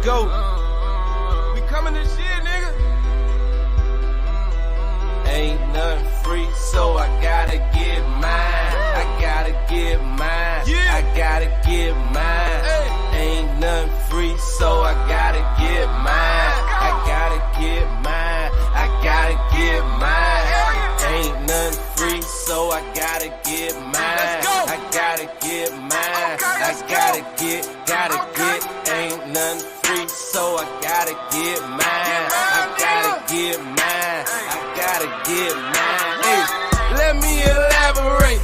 go. We coming this year, nigga. Ain't nothing free, so I gotta get mine. I gotta get mine. I gotta get mine. Ain't nothing free, so I gotta get mine. I gotta get mine. I gotta get mine. Ain't nothing free, so I gotta get mine. I gotta get mine. I gotta get. Ain't nothing free, so I gotta get mine. I gotta get mine. I gotta get mine. Hey, let me elaborate.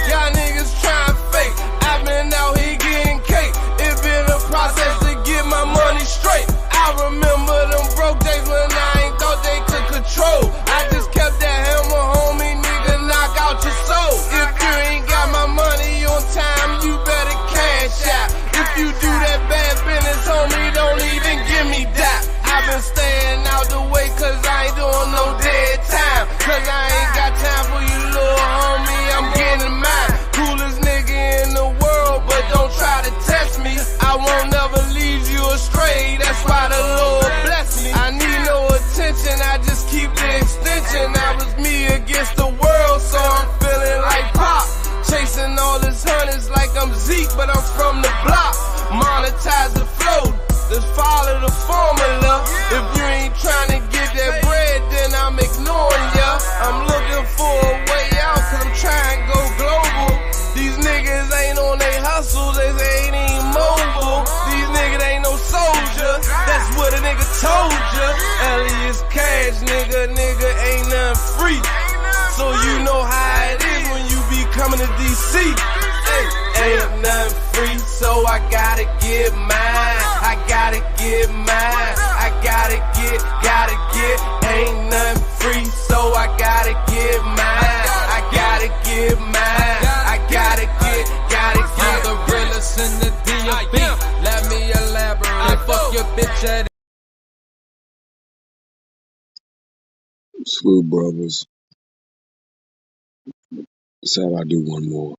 Y'all niggas trying fake. I've been out here getting cake. It been a process to get my money straight. I remember them broke days when I ain't thought they could control. I just kept that hammer, homie, nigga, knock out your soul. If you ain't got my money on time, you better cash out. If you do that bad business, homie, don't even give me that. I've been staying out the way cause I ain't doing no dead time. Cause I ain't got time for you, little homie, I'm getting mine. Coolest nigga in the world, but don't try to test me. I won't never lead you astray, that's why the Lord bless me. I need no attention, I just keep the extension. I was me against the world, so I'm feeling like Pop. Chasing all this hundreds like I'm Zeke, but I'm from the block. Monetize the flow, just follow the formula. If you ain't trying to get that bread, then I'm ignoring ya. I'm looking for a way out, cause I'm trying to go global. These niggas ain't on they hustle, they ain't even mobile. These niggas ain't no soldier, that's what a nigga told ya. Elias Cash, nigga ain't nothing free. So you know how it is when you be coming to DC. Ain't nothing free, so I gotta get mine. I gotta get mine. I gotta get. Ain't nothing free, so I gotta get mine. I gotta get mine. I gotta get. I'm the realest in the D.O.B. Let me elaborate. Fuck your bitch at Salute, brothers. Said I do one more.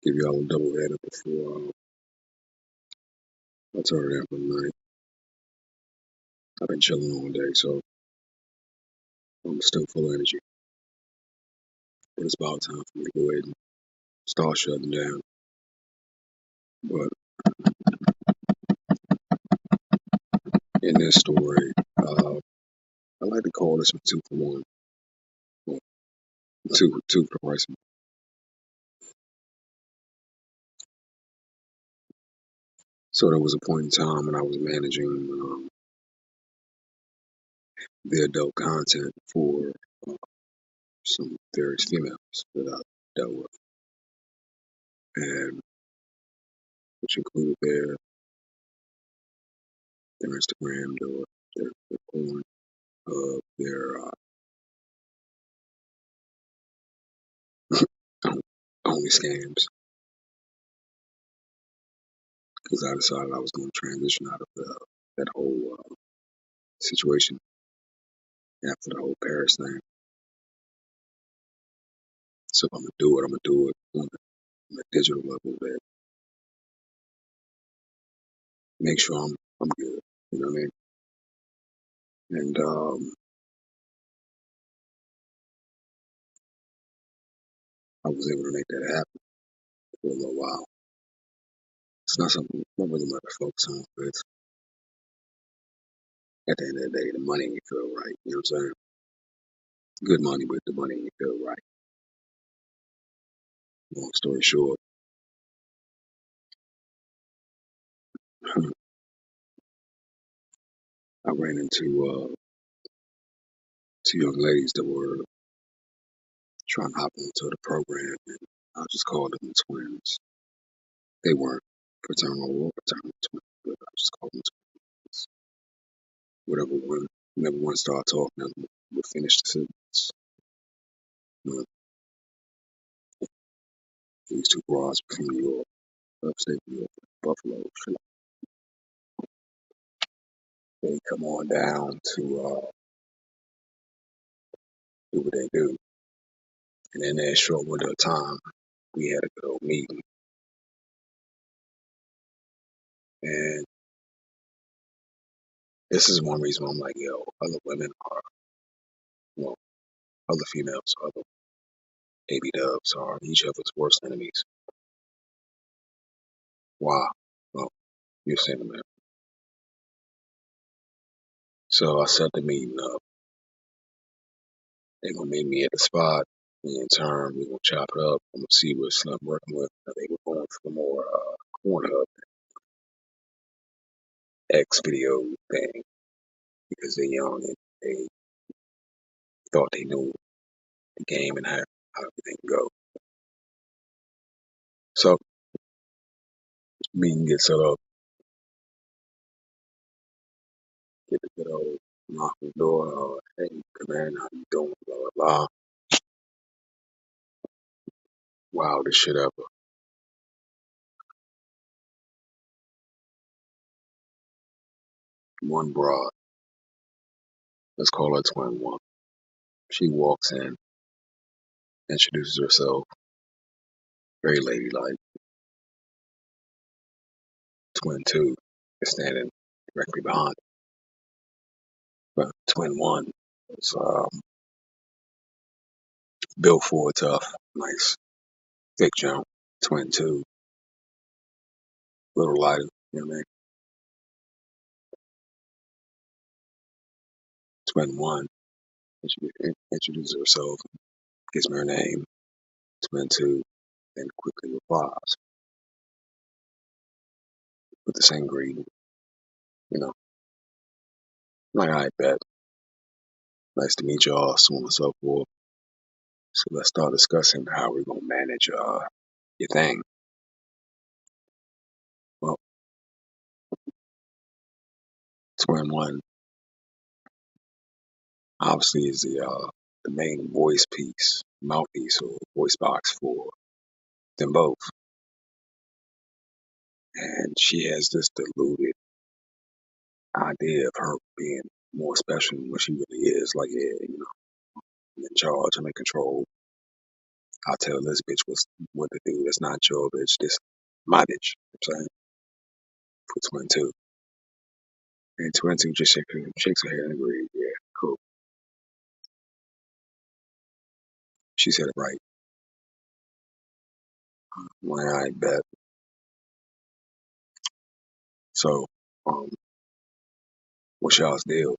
Give y'all a double header before I turn it in for the night. I've been chilling all day, so I'm still full of energy. But it's about time for me to go ahead and start shutting down. But in this story, I like to call this a 2 for 1. Well, two for price. So there was a point in time when I was managing the adult content for some various females that I dealt with, and which included their Instagram, their porn, their only scams. Because I decided I was going to transition out of that whole situation after the whole Paris thing. So if I'm gonna do it, I'm gonna do it on a digital level that make sure I'm good. You know what I mean? And I was able to make that happen for a little while. It's not something I really like to focus on, but at the end of the day, the money ain't feel right. You know what I'm saying? Good money, but the money ain't feel right. Long story short, I ran into 2 young ladies that were trying to hop into the program, and I just called them twins. They weren't fraternal or paternal twins, but I just called them twins. Whenever one started talking, I would finish the sentence. You know, these 2 broads from New York, upstate New York, Buffalo. They come on down to do what they do. And in that short window of time, we had a good old meeting. And This is one reason why I'm like, yo, other women are, well, other females, other baby dubs are each other's worst enemies. Why? Well, you're saying, man. So I set the meeting up. They're gonna meet me at the spot. And in turn, we're gonna chop it up. I'm gonna see what Slim working with. They were going for more Pornhub X video thing because they're young and they thought they knew the game and how everything go. So meeting gets set up, get the good old knock on the door, hey, come in, how you doing, blah, blah, blah. Wildest shit ever. One broad, let's call her Twin One. She walks in, introduces herself, very ladylike. Twin Two is standing directly behind her. But Twin One is built for tough, nice, thick jump. Twin Two, a little lighter, you know what I mean? Twin One introduces herself, gives me her name. Twin Two then quickly replies with the same greeting, you know, like, I bet, nice to meet y'all, so on and so forth. So let's start discussing how we're gonna manage your thing. Well, Twin One obviously is the main voice piece, mouthpiece or voice box for them both. And she has this deluded idea of her being more special than what she really is. Like, yeah, you know, I'm in charge, I'm in control. I'll tell this bitch what to do. That's not your bitch. This my bitch. You know what I'm saying? For Twin Two. And Twin Two just shakes her head and agrees. Yeah, cool. She said it right. When I bet. So, what's y'all's deal?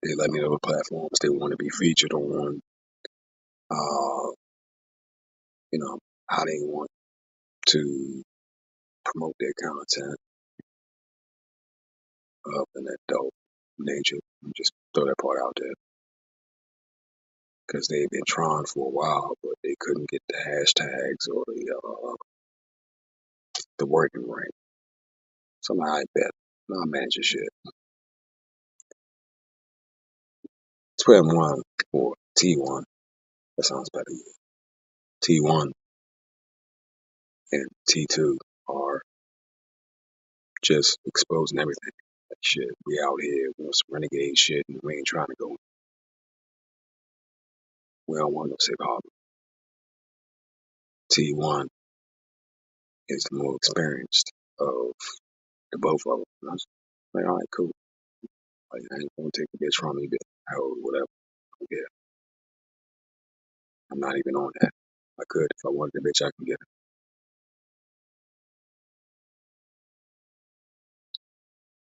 They let me know the platforms they want to be featured on. You know, how they want to promote their content of an adult nature. Just throw that part out there. Because they've been trying for a while, but they couldn't get the hashtags or the working right. So now I bet. I'll manage your shit. Twin One or T1. That sounds better. T1 and T2 are just exposing everything. Like, shit, we out here doing some renegade shit and we ain't trying to go. We don't want no safe harbor. T1 is the more experienced of the both of them. And I was like, all right, cool. Like, I ain't gonna take the bitch from me, but hell, whatever. Yeah, I'm not even on that. I could if I wanted the bitch, I can get her.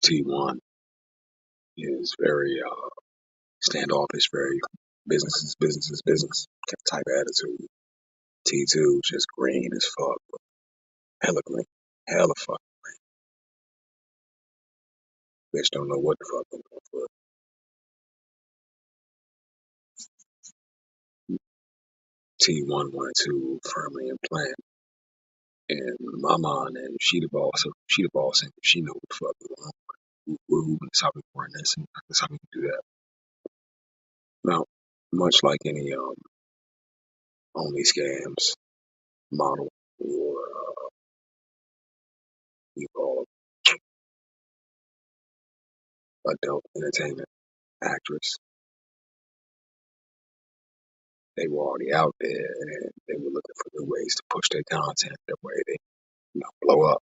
T1 is very standoffish, very business type attitude. T2 just green as fuck, hella green, hella fuck. Bitch don't know what the fuck I'm going for. T1 wanted to firmly implant in my mind, and she the boss, and she know what the fuck going on. Woo, that's how we run this, and that's how we can do that. Now, much like any only scams model or you call adult entertainment actress, they were already out there and they were looking for new ways to push their content the way they blow up.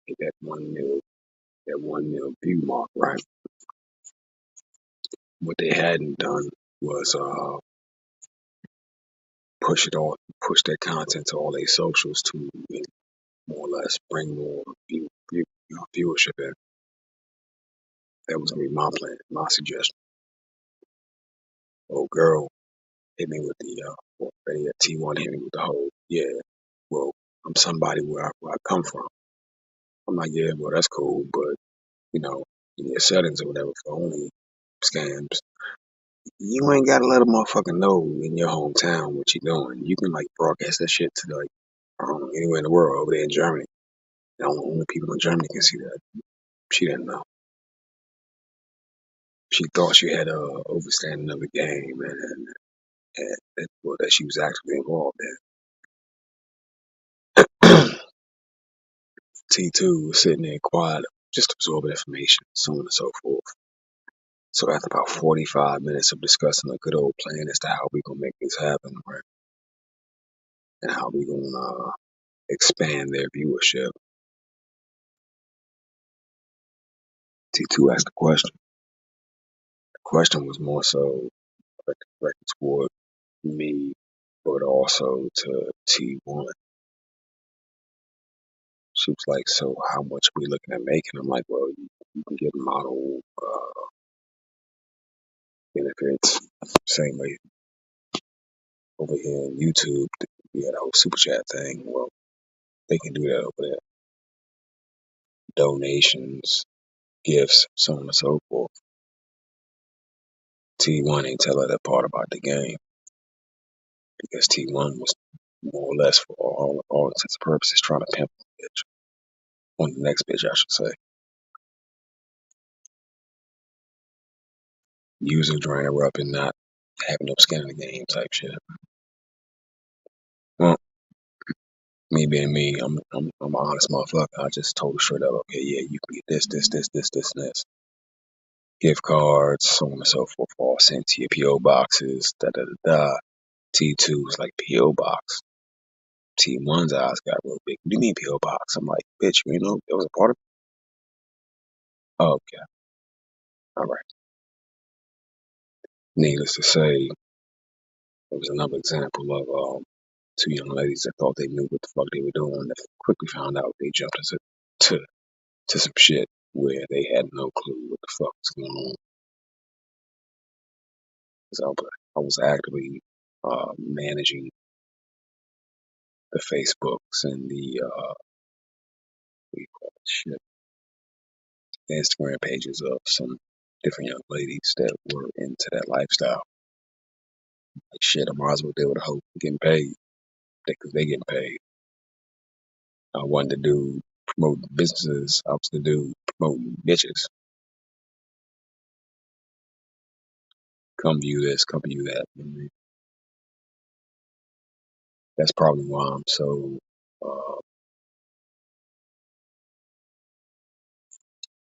hit that 1 mil view mark, right? What they hadn't done was push their content to all their socials to more or less bring more viewership in. That was gonna be my plan, my suggestion. Old girl hit me with the T1 hit me with the whole, yeah, well, I'm somebody where I come from. I'm like, yeah, well, that's cool, but you know, in your settings or whatever for only scams, you ain't gotta let a motherfucker know in your hometown what you doing. You can like broadcast that shit to like anywhere in the world, over there in Germany. The only people in Germany can see that. She didn't know. She thought she had a overstanding of the game and well, that she was actively involved in. T2 was sitting there quiet, just absorbing information, so on and so forth. So after about 45 minutes of discussing a good old plan as to how we gonna make this happen, right, and how we gonna expand their viewership, T2 asked a question. The question was more so directed toward me, but also to T1. She was like, so how much are we looking at making? I'm like, well, you can get model benefits. Same way over here on YouTube, we had a whole super chat thing. Well, they can do that over there. Donations, gifts, so on and so forth. T1 ain't tell her that part about the game because T1 was more or less, for all intents and purposes, trying to pimp the bitch. On the next bitch, I should say. Using drying her up and not having no skin in the game type shit. Well, me being me, I'm an honest motherfucker. I just told her straight up, okay, yeah, you can get this, and this. Gift cards, so on and so forth, all sent to your P.O. boxes, T2 was like, P.O. box. T1's eyes got real big. What do you mean P.O. box? I'm like, bitch, you know, that was a part of it. Oh, okay. All right. Needless to say, there was another example of two young ladies that thought they knew what the fuck they were doing that quickly found out they jumped to some shit where they had no clue what the fuck was going on. So I was actively managing the Facebooks and the what do you call it, shit, the Instagram pages of some different young ladies that were into that lifestyle. Like shit, I might as well deal with a hoe getting paid because they getting paid. I wanted to do promote businesses. I was to do promoting bitches. Come view this, come view that. That's probably why I'm so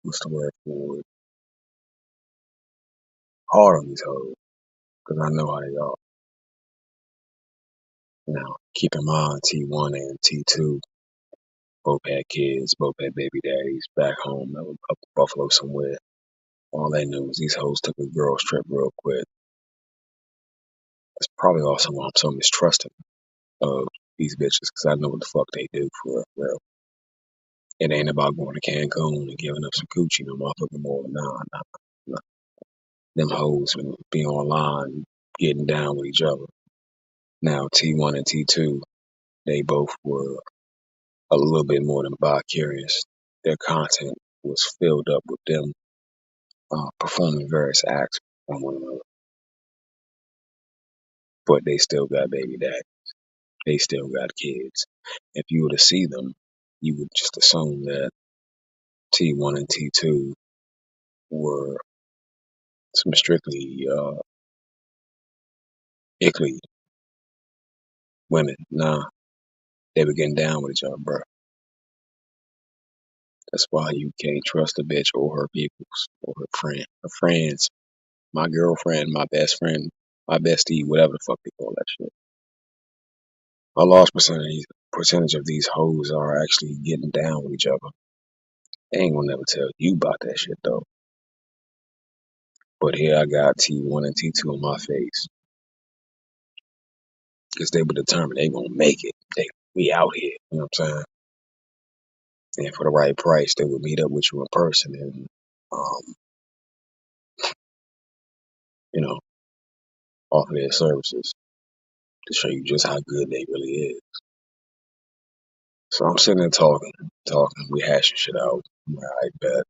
what's the word for it? Hard on these hoes because I know how they are. Now, keep in mind, T1 and T2 both had kids, both had baby daddies back home up in Buffalo somewhere. All they knew was these hoes took a girls trip real quick. That's probably also why I'm so mistrusting of these bitches because I know what the fuck they do for real. It ain't about going to Cancun and giving up some coochie no motherfucking more. Nah. Them hoes be online getting down with each other. Now, T1 and T2, they both were a little bit more than bi-curious. Their content was filled up with them performing various acts on one another. But they still got baby daddies. They still got kids. If you were to see them, you would just assume that T1 and T2 were some strictly ickly women. Nah, they were getting down with each other, bro. That's why you can't trust a bitch or her peoples or her friend. Her friends, my girlfriend, my best friend, my bestie, whatever the fuck they call that shit. A large percentage of these hoes are actually getting down with each other. They ain't gonna never tell you about that shit though. But here I got T1 and T2 on my face. Because they were determined they gonna make it. We out here, you know what I'm saying? And for the right price, they would meet up with you in person and, you know, offer their services to show you just how good they really is. So I'm sitting there talking, we hashing shit out. I'm like, I bet.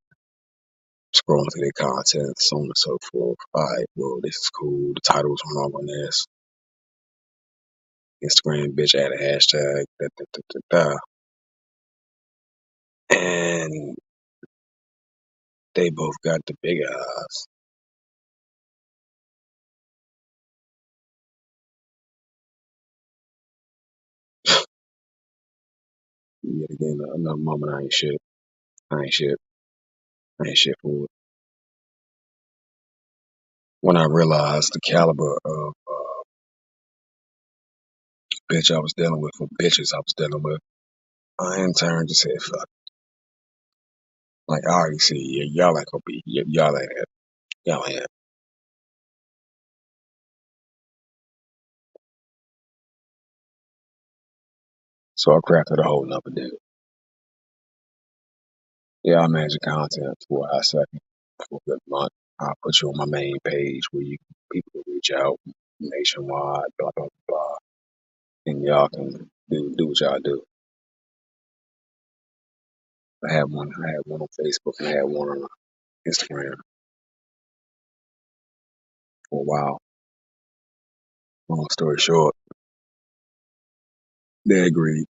Scrolling through their content, so on and so forth. Alright, well, this is cool. The title was wrong on this. Instagram bitch add a hashtag. Da, da, da, da, da. And they both got the big eyes. Yet again, another moment I ain't shit. I ain't shit. I ain't shit for it. When I realized the caliber of bitch I was dealing with, or bitches I was dealing with, I in turn just said, fuck. Like, I already see, y'all ain't gonna be, y'all ain't it. Y'all ain't it. So I crafted a whole nother deal. Yeah, I manage content for a second, for a good month. I'll put you on my main page where people can reach out nationwide, blah, blah, blah. And y'all can do what y'all do. I had one on Facebook and I had one on Instagram for a while. Long story short, they agreed.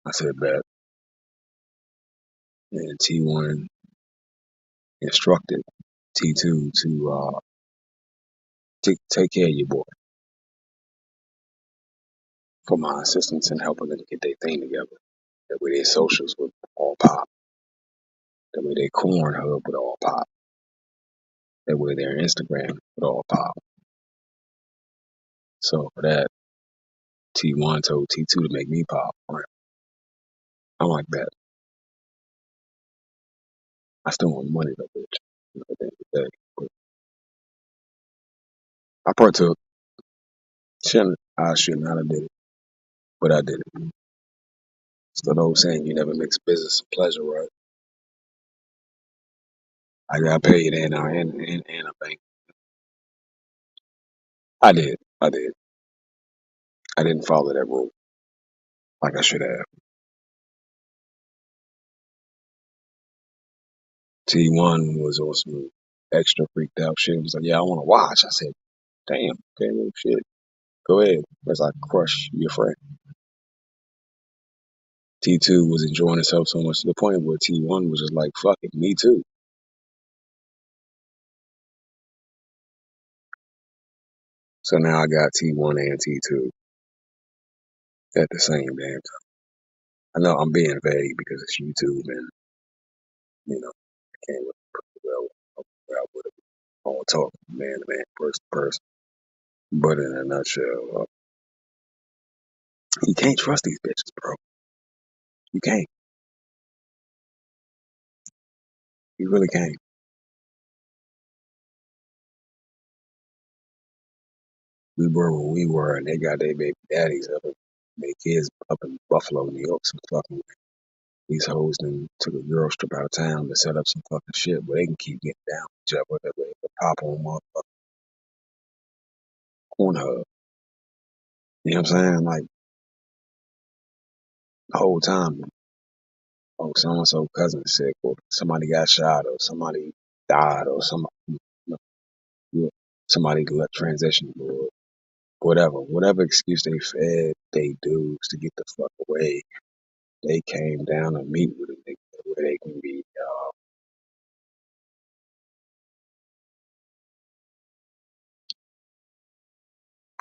I said bet. And T1 instructed T2 to take care of your boy for my assistance in helping them get their thing together. That way their socials would all pop. That way their corn hub would all pop. That way their Instagram would all pop. So for that, T1 told T2 to make me pop. Right? I'm like that. I still want money though, bitch. At the end of the day. But I partook. I should not have did it, but I did it. It's the old saying, you never mix business and pleasure, right? I got paid and a bank. I did. I did. I didn't follow that rule like I should have. T1 was on some extra freaked out shit. He was like, yeah, I want to watch. I said, damn, okay, well, shit. Go ahead. As I crush your friend. T2 was enjoying himself so much to the point where T1 was just like, fuck it, me too. So now I got T1 and T2 at the same damn time. I know I'm being vague because it's YouTube and, you know, I can't really put it well with it. I want to talk man to man, person to person. But in a nutshell, you can't trust these bitches, bro. You can't. You really can't. We were where we were, and they got their baby daddies up, and their kids up in Buffalo, New York, some fucking these hoes then took a girl strip out of town to set up some fucking shit where they can keep getting down with each other. That way, the pop on motherfucking Pornhub. You know what I'm saying? Like the whole time, oh, so and so cousin sick, or somebody got shot, or somebody died, or somebody let transition, or whatever excuse they fed they dudes to get the fuck away. They came down to meet with a nigga where they can be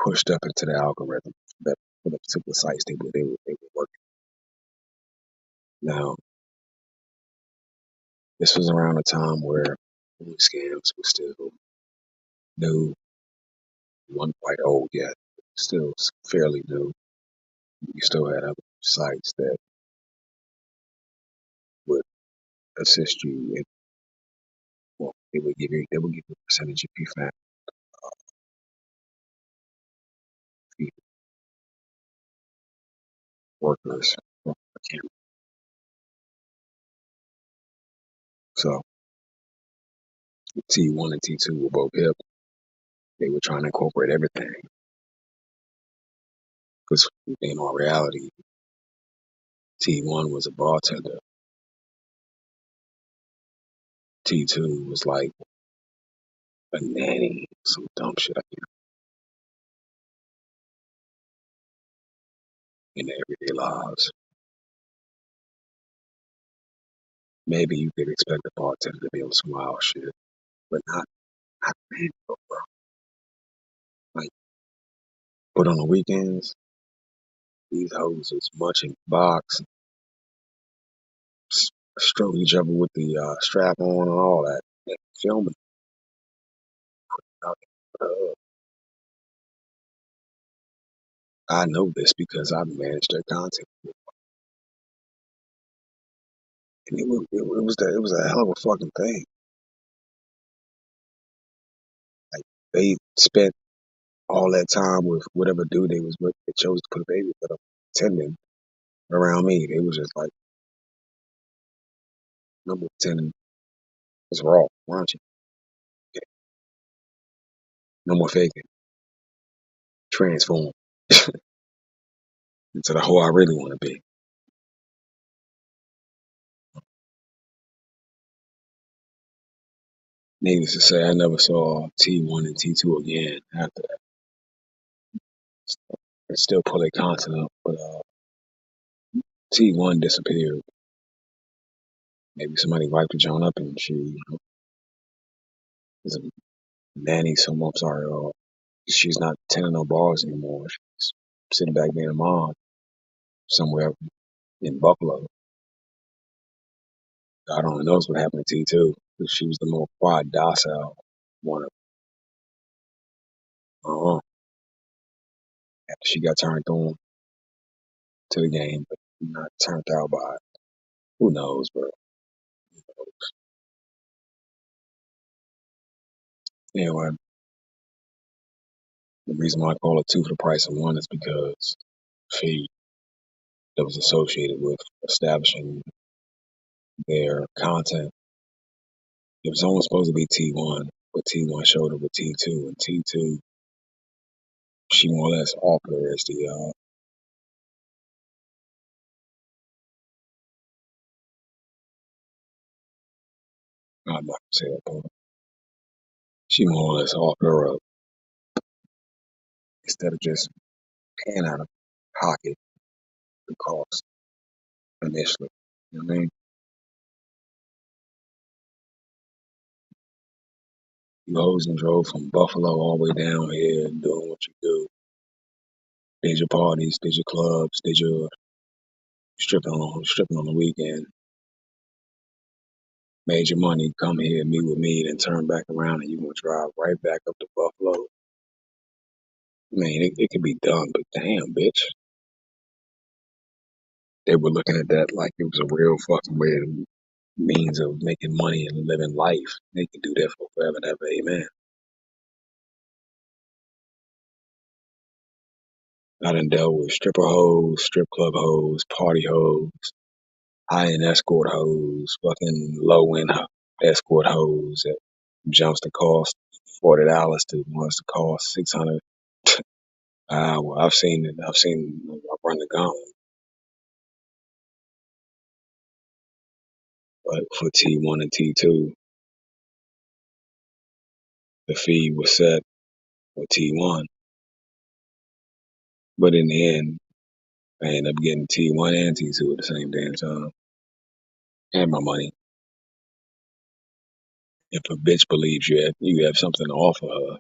pushed up into the algorithm that for the particular sites they were working. Now, this was around a time where scams were still new, wasn't quite old yet, still fairly new. You still had other sites that would assist you in, well, they would give you a percentage if you found the workers. Well, I can't. So T1 and T2 were both hip. They were trying to incorporate everything because in all reality, T1 was a bartender. T2 was like a nanny, some dumb shit like that in their everyday lives. Maybe you could expect a bartender to be on some wild shit, but not man, bro. Like, but on the weekends, these hoes is munching box, stroke each other with the strap on and all that. And filming. I know this because I managed their content, and it was a hell of a fucking thing. Like they spent all that time with whatever dude they was with. They chose to put a baby with them, tending around me. They was just like, number 10 is raw, raunchy. No more faking. Transform into the hoe I really want to be. Needless to say, I never saw T1 and T2 again after that. They still pull their content up, but T1 disappeared. Maybe somebody wiped the joint up and she is a nanny somewhere. I'm sorry, she's not tending no bars anymore. She's sitting back being a mom somewhere in Buffalo. God only knows what happened to T2. Because she was the more quiet, docile one of after she got turned on to the game, but not turned out by it. Who knows, bro? Anyway, the reason why I call it two for the price of one is because fee that was associated with establishing their content. It was almost supposed to be T1, but T1 showed up with T2, and T2, she more or less offered her as the, I'm not gonna say that, but she more or less offered her up instead of just paying out of pocket the cost initially. You know what I mean? You hoes and drove from Buffalo all the way down here doing what you do. Did your parties, did your clubs, did your stripping on the weekend. Made your money, come here, meet with me, then turn back around and you gonna drive right back up to Buffalo. I mean, it could be done, but damn, bitch. They were looking at that like it was a real fucking way of means of making money and living life. They can do that for forever and ever. Amen. I done dealt with stripper hoes, strip club hoes, party hoes, high-end escort hoes, fucking low-end escort hoes that jumps to cost $40 to ones to cost $600. Well, I've seen it. I've run the gauntlet. But for T1 and T2, the fee was set for T1. But in the end, I ended up getting T1 and T2 at the same damn time. And my money. If a bitch believes you have something to offer her,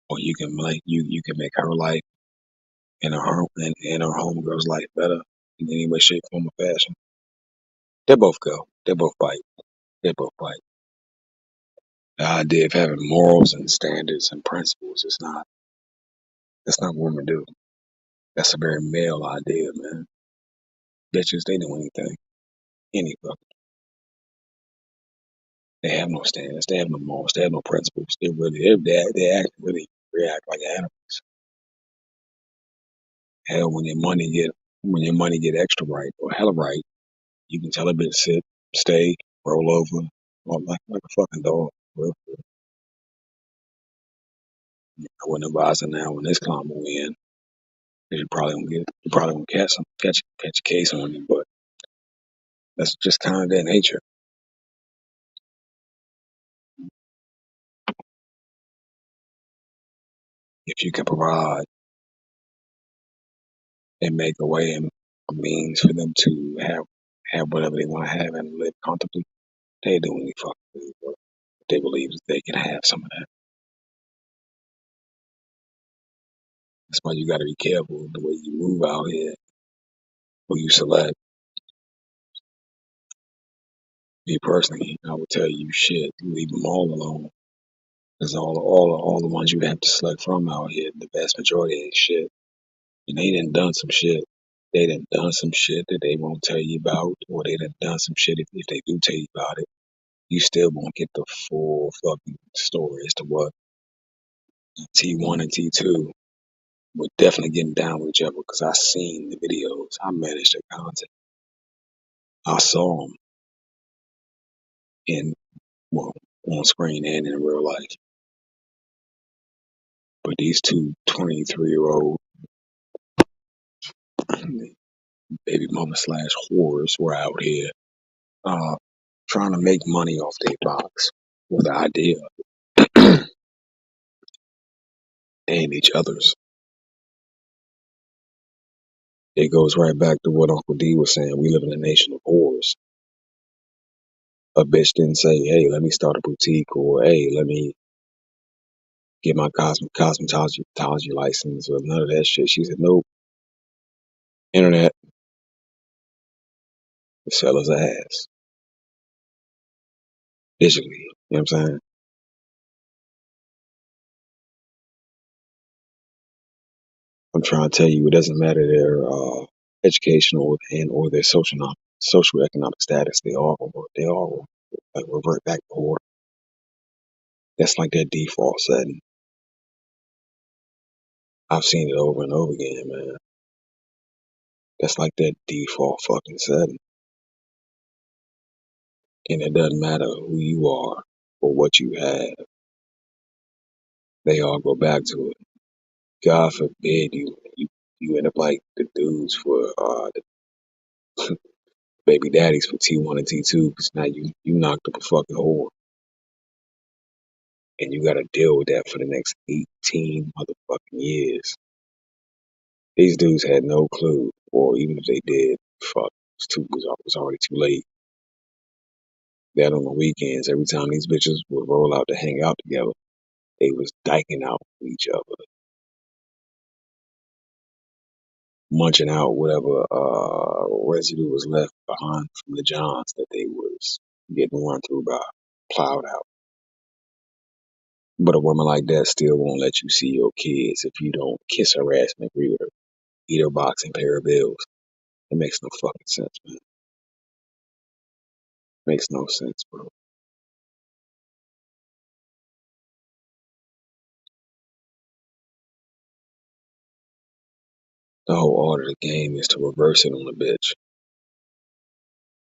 or you can make her life and her homegirl's life better in any way, shape, form, or fashion. They both go. They both bite. They both bite. The idea of having morals and standards and principles is not. That's not what women do. That's a very male idea, man. Bitches, they know anything. Any fucking. They have no standards. They have no morals. They have no principles. They act really react like animals. Hell, when your money get extra right or hella right, you can tell a bitch sit, stay, roll over, or like a fucking dog. Real. I wouldn't advise her now in this climate we in. 'Cause you probably gonna catch a case on you, but that's just kind of their nature. If you can provide and make a way and a means for them to have whatever they want to have and live comfortably, they do any fucking thing, bro. They believe that they can have some of that. That's why you got to be careful the way you move out here, who you select. Me personally, I would tell you shit, leave them all alone. Because all the ones you have to select from out here, the vast majority ain't shit. And they done some shit. They done some shit that they won't tell you about, or they done some shit if they do tell you about it. You still won't get the full fucking story as to what T1 and T2 were definitely getting down with each other because I seen the videos. I managed their content. I saw them in, well, on screen and in real life. But these two 23-year-old baby mama slash whores were out here uh, trying to make money off their box with the idea and each other's. It goes right back to what Uncle D was saying. We live in a nation of whores. A bitch didn't say, hey, let me start a boutique, or hey, let me get my cosmetology license, or none of that shit. She said, nope, internet, the seller's ass, digitally. You know what I'm saying? I'm trying to tell you, it doesn't matter their educational and or their social economic status. They all like revert back to whore. That's like their default setting. I've seen it over and over again, man. That's like their default fucking setting. And it doesn't matter who you are or what you have. They all go back to it. God forbid you end up like the dudes for the baby daddies for T1 and T2 because now you knocked up a fucking whore and you got to deal with that for the next 18 motherfucking years. These dudes had no clue, or even if they did, fuck, it was already too late. That on the weekends, every time these bitches would roll out to hang out together, they was diking out with each other, munching out whatever residue was left behind from the johns that they was getting run through by, plowed out. But a woman like that still won't let you see your kids if you don't kiss her ass and agree with her, eat her box and pay her bills. It makes no fucking sense, man. Makes no sense, bro. The whole art of the game is to reverse it on a bitch.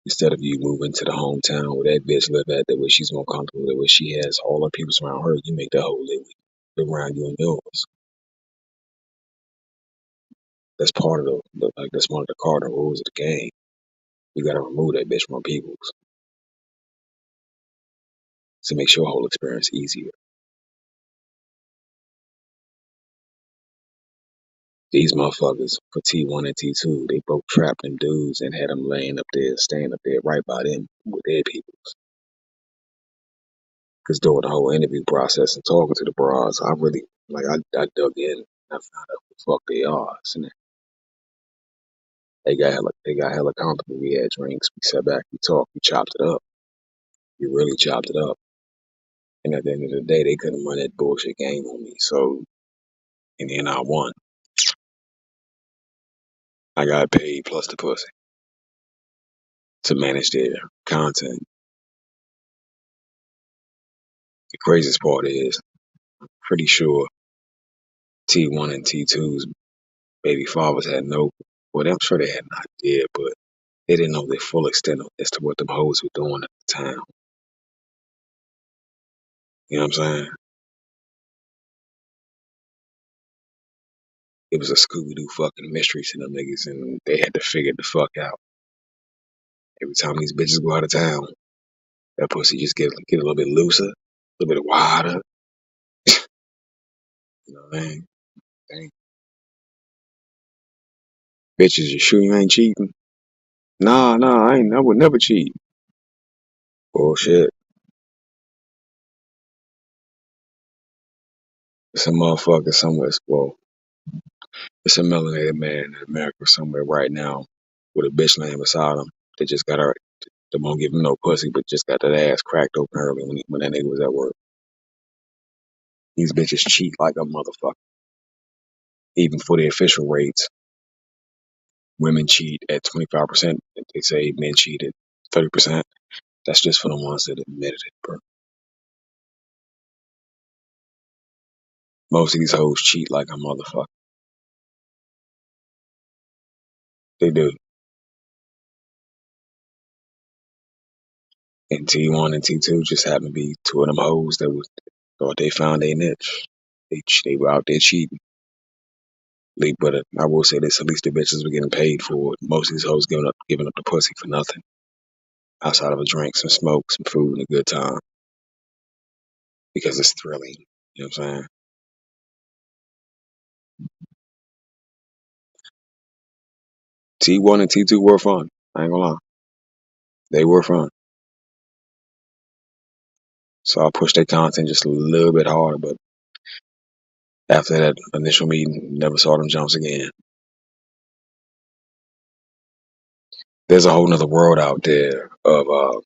Instead of you moving to the hometown where that bitch live at, that way she's more comfortable, that way she has all her people around her, you make that whole live around you and yours. That's part of that's one of the cardinal rules of the game. You gotta remove that bitch from people's to make your whole experience easier. These motherfuckers for T1 and T2, they both trapped them dudes and had them laying up there, staying up there right by them with their peoples. Because during the whole interview process and talking to the bras, I really, I dug in and I found out who the fuck they are. So they got hella comfortable. We had drinks, we sat back, we talked, we chopped it up. We really chopped it up. And at the end of the day, they couldn't run that bullshit game on me. So in the end, I won. I got paid plus the pussy to manage their content. The craziest part is, pretty sure T1 and T2's baby fathers had no, well, I'm sure they had an idea, but they didn't know the full extent as to what the hoes were doing at the time. You know what I'm saying? It was a Scooby-Doo fucking mystery to them niggas, and they had to figure the fuck out. Every time these bitches go out of town, that pussy just get a little bit looser, a little bit wider. You know what I mean? Dang. Bitches, you sure you ain't cheating? Nah, I would never cheat. Bullshit. It's a motherfucker somewhere, well, it's a melanated man in America somewhere right now with a bitch laying beside him that just got her, that won't give him no pussy, but just got that ass cracked open early when that nigga was at work. These bitches cheat like a motherfucker. Even for the official rates, women cheat at 25%. They say men cheat at 30%. That's just for the ones that admitted it, bro. Most of these hoes cheat like a motherfucker. They do. And T1 and T2 just happen to be two of them hoes that thought they found their niche. They were out there cheating. But I will say this: at least the bitches were getting paid for it. Most of these hoes giving up the pussy for nothing, outside of a drink, some smoke, some food, and a good time, because it's thrilling. You know what I'm saying? T1 and T2 were fun. I ain't gonna lie, they were fun. So I pushed their content just a little bit harder, but after that initial meeting, never saw them jumps again. There's a whole nother world out there of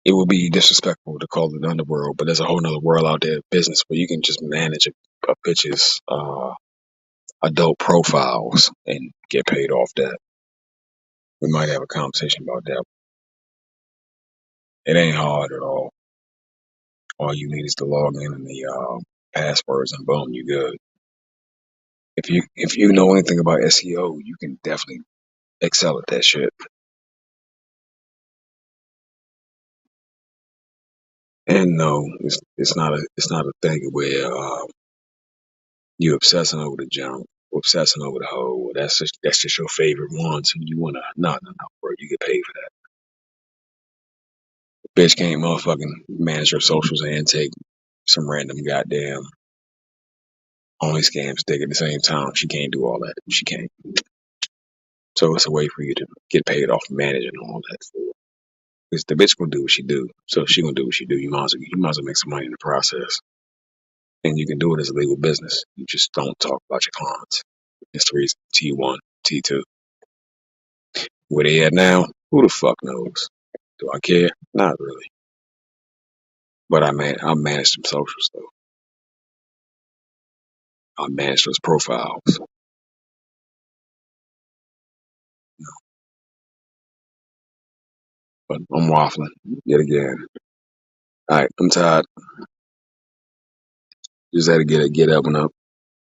it would be disrespectful to call it the underworld, but there's a whole nother world out there of business where you can just manage a bitch's adult profiles and get paid off that. We might have a conversation about that. It ain't hard at all. All you need is to log in and the passwords, and boom, you good. If you know anything about SEO, you can definitely excel at that shit. And no, it's not a thing where you obsessing over the jump, or obsessing over the hoe. That's just your favorite ones, and you wanna no, bro. You get paid for that. Bitch can't motherfucking manage her socials and take some random goddamn only scams dick at the same time. She can't do all that. She can't. So it's a way for you to get paid off managing all that. Because the bitch gonna do what she do. So if she gonna do what she do, you might as well make some money in the process. And you can do it as a legal business. You just don't talk about your clients. It's the reason T1, T2. Where they at now? Who the fuck knows? Do I care? Not really. But I manage some socials though. I manage those profiles. But I'm waffling yet again. Alright, I'm tired. Just had to get up and up.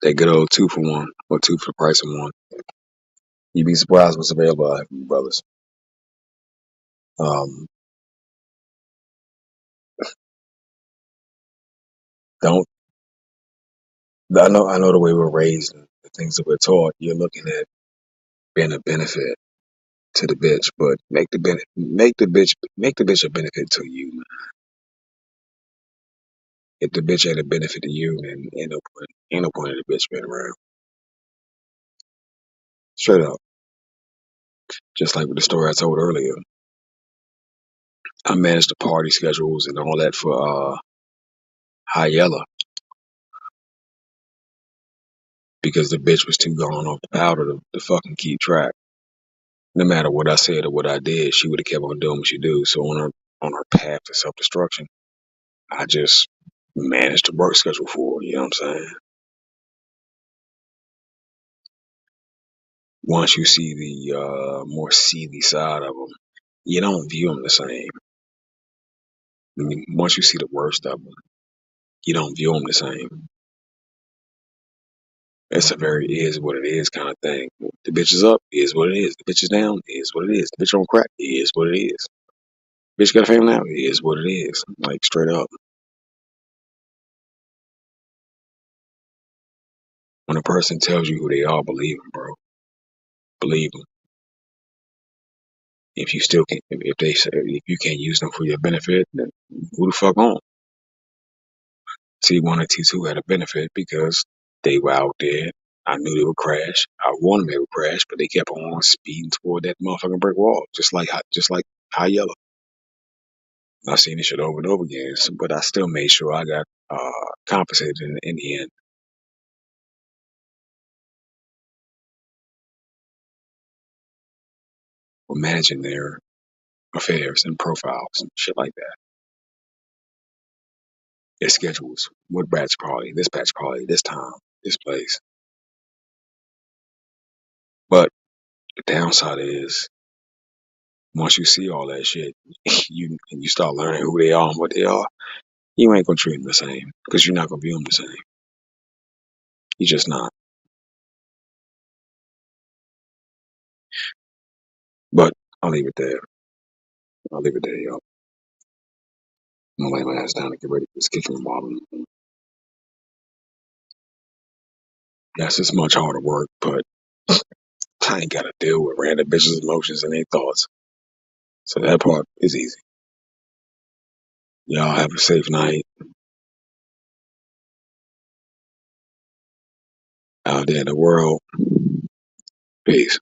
That good old 2 for 1 or 2 for the price of 1. You'd be surprised what's available out here, brothers. Um, don't I know the way we're raised and the things that we're taught. You're looking at being a benefit to the bitch, but make the bitch a benefit to you, man. If the bitch ain't a benefit to you, then ain't no point in the bitch being around. Straight up. Just like with the story I told earlier. I managed the party schedules and all that for High Yella because the bitch was too gone off the powder to fucking keep track. No matter what I said or what I did, she would have kept on doing what she do. So on her path to self destruction, I just managed the work schedule for her. You know what I'm saying? Once you see the more seedy side of them, you don't view them the same. Once you see the worst of them, you don't view them the same. It's a very is what it is kind of thing. The bitch is up, is what it is. The bitch is down, is what it is. The bitch on crack, is what it is. Bitch got a family now, is what it is. Like straight up. When a person tells you who they are, believe them, bro. Believe them. If you still can't, if they say if you can't use them for your benefit, then who the fuck on? T1 and T2 had a benefit because they were out there. I knew they would crash. I warned them they would crash, but they kept on speeding toward that motherfucking brick wall, just like high yellow. I've seen this shit over and over again, but I still made sure I got compensated in the end. For managing their affairs and profiles and shit like that. Their schedules, what batch party, this time, this place. But the downside is, once you see all that shit, you start learning who they are and what they are, you ain't gonna treat them the same because you're not gonna view them the same. You're just not. But I'll leave it there. Y'all. I'm gonna lay my ass down and get ready for this kicking and wobbling. Yes, it's much harder work, but I ain't gotta deal with random bitches' emotions and their thoughts. So that part is easy. Y'all have a safe night out there in the world. Peace.